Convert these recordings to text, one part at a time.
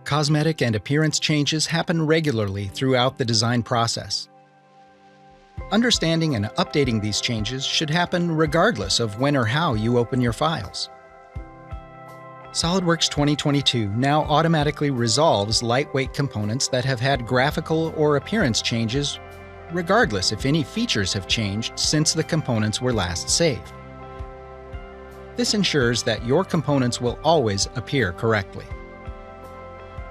cosmetic and appearance changes happen regularly throughout the design process. Understanding and updating these changes should happen regardless of when or how you open your files. SOLIDWORKS 2022 now automatically resolves lightweight components that have had graphical or appearance changes, regardless if any features have changed since the components were last saved. This ensures that your components will always appear correctly.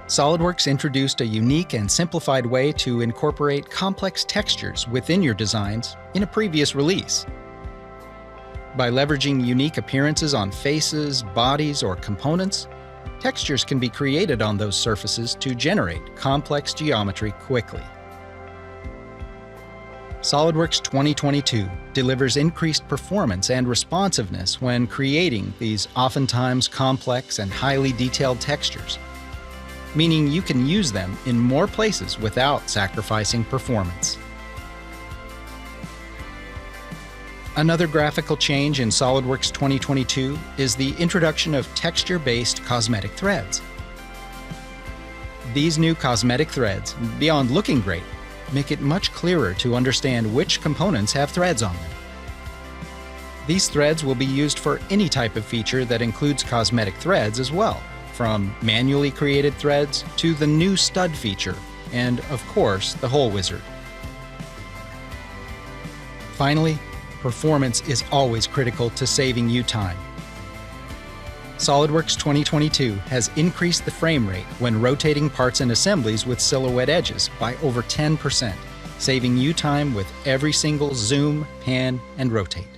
SOLIDWORKS introduced a unique and simplified way to incorporate complex textures within your designs in a previous release. By leveraging unique appearances on faces, bodies, or components, textures can be created on those surfaces to generate complex geometry quickly. SOLIDWORKS 2022 delivers increased performance and responsiveness when creating these oftentimes complex and highly detailed textures, meaning you can use them in more places without sacrificing performance. Another graphical change in SOLIDWORKS 2022 is the introduction of texture-based cosmetic threads. These new cosmetic threads, beyond looking great, make it much clearer to understand which components have threads on them. These threads will be used for any type of feature that includes cosmetic threads as well, from manually created threads to the new stud feature, and of course, the hole wizard. Finally, performance is always critical to saving you time. SOLIDWORKS 2022 has increased the frame rate when rotating parts and assemblies with silhouette edges by over 10%, saving you time with every single zoom, pan, and rotate.